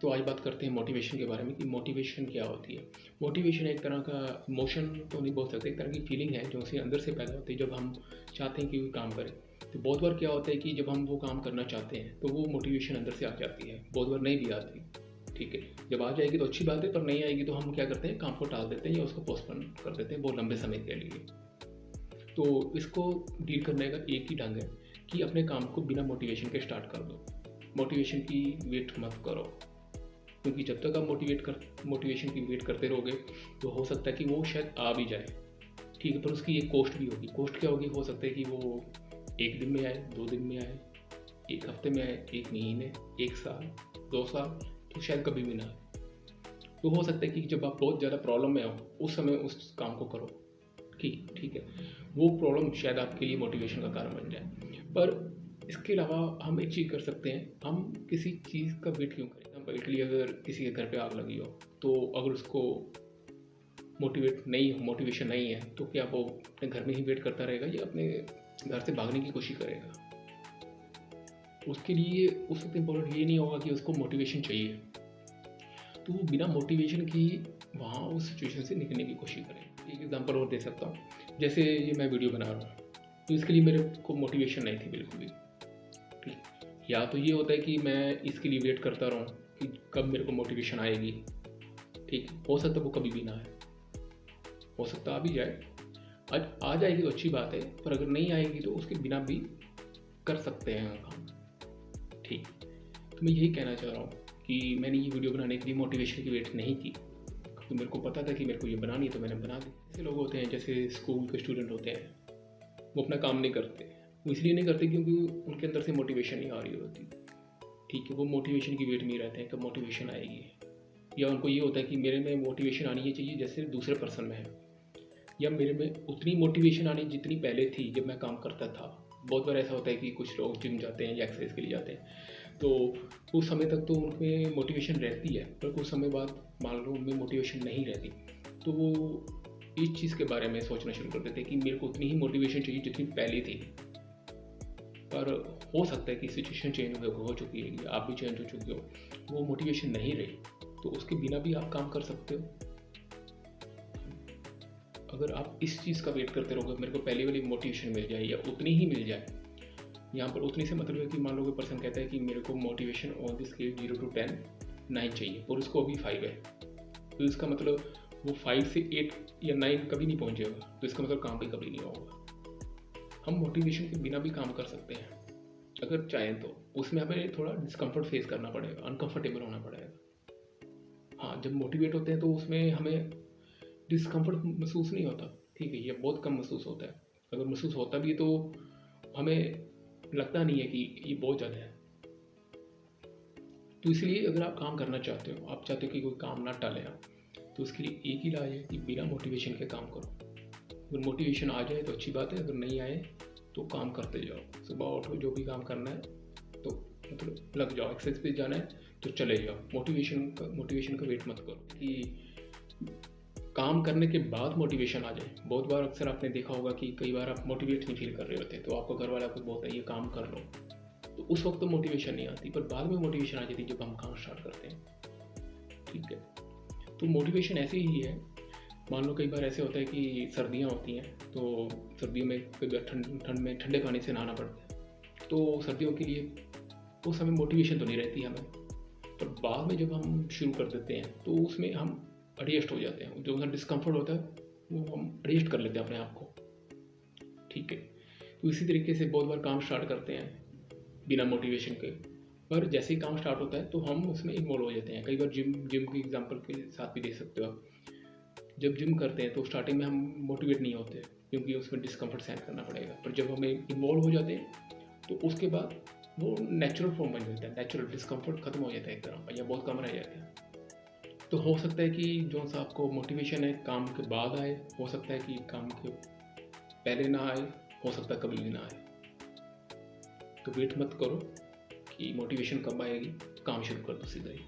तो आज बात करते हैं मोटिवेशन के बारे में कि मोटिवेशन क्या होती है। मोटिवेशन एक तरह का इमोशन तो नहीं बोल सकते, एक तरह की फीलिंग है जो उसे अंदर से पैदा होती है जब हम चाहते हैं कि कोई काम करें। तो बहुत बार क्या होता है कि जब हम वो काम करना चाहते हैं तो वो मोटिवेशन अंदर से आ जाती है, बहुत बार नहीं भी आती। ठीक है, जब आ जाएगी तो अच्छी बात है, पर नहीं आएगी तो हम क्या करते हैं, काम को टाल देते हैं या उसको पोस्टपोन कर देते हैं बहुत लंबे समय के लिए। तो इसको डील करने का एक ही ढंग है कि अपने काम को बिना मोटिवेशन के स्टार्ट कर दो। मोटिवेशन की वेट मत करो, क्योंकि जब तक आप मोटिवेशन की वेट करते रहोगे तो हो सकता है कि वो शायद आ भी जाए। ठीक है, पर उसकी एक कॉस्ट भी होगी। कॉस्ट क्या होगी? हो सकता है कि वो 1 दिन में आए, 2 दिन में आए, 1 हफ्ते में आए, 1 महीने, 1 साल, 2 साल, तो शायद कभी भी ना आए। तो हो सकता है कि जब आप बहुत ज़्यादा प्रॉब्लम में हो उस समय उस काम को करो। ठीक है, वो प्रॉब्लम शायद आपके लिए मोटिवेशन का कारण बन जाए। पर इसके अलावा हम एक चीज़ कर सकते हैं, हम किसी चीज़ का वेट क्यों करें? एग्जाम्पल के लिए, अगर किसी के घर पे आग लगी हो तो अगर उसको मोटिवेशन नहीं है तो क्या वो अपने घर में ही वेट करता रहेगा या अपने घर से भागने की कोशिश करेगा? उसके लिए उस वक्त इम्पोर्टेंट ये नहीं होगा कि उसको मोटिवेशन चाहिए, तो वो बिना मोटिवेशन की वहाँ उस सिचुएशन से निकलने की कोशिश करें। एक एग्जांपल और दे सकता हूँ, जैसे ये मैं वीडियो बना रहा हूँ तो इसके लिए मेरे को मोटिवेशन नहीं थी बिल्कुल भी। ठीक, या तो ये होता है कि मैं इसके लिए वेट करता रहूँ कि कब मेरे को मोटिवेशन आएगी। ठीक, हो सकता है वो कभी भी ना आए, हो सकता आ भी जाए। आज आ जाएगी तो अच्छी बात है, पर अगर नहीं आएगी तो उसके बिना भी कर सकते हैं काम। ठीक, तो मैं यही कहना चाह रहा हूँ कि मैंने ये वीडियो बनाने के लिए मोटिवेशन की वेट नहीं की, तो मेरे को पता था कि मेरे को ये बनानी है तो मैंने बना दी। ऐसे लोग होते हैं, जैसे स्कूल के स्टूडेंट होते हैं, वो अपना काम नहीं करते। वो इसलिए नहीं करते क्योंकि उनके अंदर से मोटिवेशन नहीं आ रही होती। ठीक है, वो मोटिवेशन की वेट में रहते हैं कब मोटिवेशन आएगी, या उनको ये होता है कि मेरे में मोटिवेशन आनी ही चाहिए जैसे दूसरे पर्सन में है, या मेरे में उतनी मोटिवेशन आनी जितनी पहले थी जब मैं काम करता था। बहुत बार ऐसा होता है कि कुछ लोग जिम जाते हैं या एक्सरसाइज के लिए जाते हैं, तो उस समय तक तो उनमें मोटिवेशन रहती है, पर कुछ समय बाद मान लो उनमें मोटिवेशन नहीं रहती, तो वो इस चीज़ के बारे में सोचना शुरू कर देते हैं कि मेरे को उतनी ही मोटिवेशन चाहिए जितनी पहले थी। पर हो सकता है कि सिचुएशन चेंज हो चुकी है, आप भी चेंज हो चुके हो, वो मोटिवेशन नहीं रही, तो उसके बिना भी आप काम कर सकते हो। अगर आप इस चीज़ का वेट करते रहोगे मेरे को पहले वाली मोटिवेशन मिल जाए या उतनी ही मिल जाए, यहाँ पर उतनी से मतलब है कि मान लो कोई पर्सन कहता है कि मेरे को motivation on the scale 0 to 10 9 चाहिए और उसको अभी 5 है, तो इसका मतलब वो 5 से 8 या 9 कभी नहीं पहुँचेगा, तो इसका मतलब काम भी कभी नहीं होगा। हम मोटिवेशन के बिना भी काम कर सकते हैं अगर चाहें तो। उसमें हमें थोड़ा डिस्कम्फर्ट फेस करना पड़ेगा, अनकम्फर्टेबल होना पड़ेगा। हाँ, जब मोटिवेट होते हैं तो उसमें हमें डिस्कम्फर्ट महसूस नहीं होता। ठीक है, ये बहुत कम महसूस होता है। अगर महसूस होता भी तो हमें लगता नहीं है कि ये बहुत ज़्यादा है। तो इसलिए अगर आप काम करना चाहते हो, आप चाहते हो कि कोई काम ना टाले आप, तो उसके लिए एक ही इलाज है कि बिना मोटिवेशन के काम करो। अगर मोटिवेशन आ जाए तो अच्छी बात है, अगर नहीं आए तो काम करते जाओ। सुबह उठो, जो भी काम करना है तो मतलब लग जाओ। एक्सरसाइज पे जाना है तो चले जाओ। मोटिवेशन का वेट मत करो कि काम करने के बाद मोटिवेशन आ जाए। बहुत बार अक्सर आपने देखा होगा कि कई बार आप मोटिवेट नहीं फील कर रहे होते, तो आपको घर वाला आपको बोलता है ये काम कर लो, तो उस वक्त तो मोटिवेशन नहीं आती, पर बाद में मोटिवेशन आ जाती है जब हम काम स्टार्ट करते हैं। ठीक है, तो मोटिवेशन ऐसे ही है। मान लो कई बार ऐसे होता है कि सर्दियाँ होती हैं, तो सर्दियों में कई बार ठंड में ठंडे पानी से नहाना पड़ता है, तो सर्दियों के लिए उस समय मोटिवेशन तो नहीं रहती हमें, पर बाद में जब हम शुरू कर देते हैं तो उसमें हम एडजस्ट हो जाते हैं। जो हमें डिस्कम्फर्ट होता है वो हम एडजस्ट कर लेते हैं अपने आप को। ठीक है, तो इसी तरीके से बहुत बार काम स्टार्ट करते हैं बिना मोटिवेशन के, पर जैसे ही काम स्टार्ट होता है तो हम उसमें इन्वॉल्व हो जाते हैं। कई बार जिम की एग्जांपल के साथ भी देख सकते हो आप। जब जिम करते हैं तो स्टार्टिंग में हम मोटिवेट नहीं होते क्योंकि उसमें डिस्कम्फर्ट सहन करना पड़ेगा, पर जब हम इन्वॉल्व हो जाते हैं तो उसके बाद वो नेचुरल फॉर्म बन जाता है। नेचुरल डिस्कम्फर्ट खत्म हो जाता है एक तरह का, या बहुत कम रह जाता है। तो हो सकता है कि जो सा आपको मोटिवेशन है काम के बाद आए, हो सकता है कि काम के पहले ना आए, हो सकता है कभी भी ना आए। तो वेट मत करो कि मोटिवेशन कब आएगी, काम शुरू कर दो सीधा ही।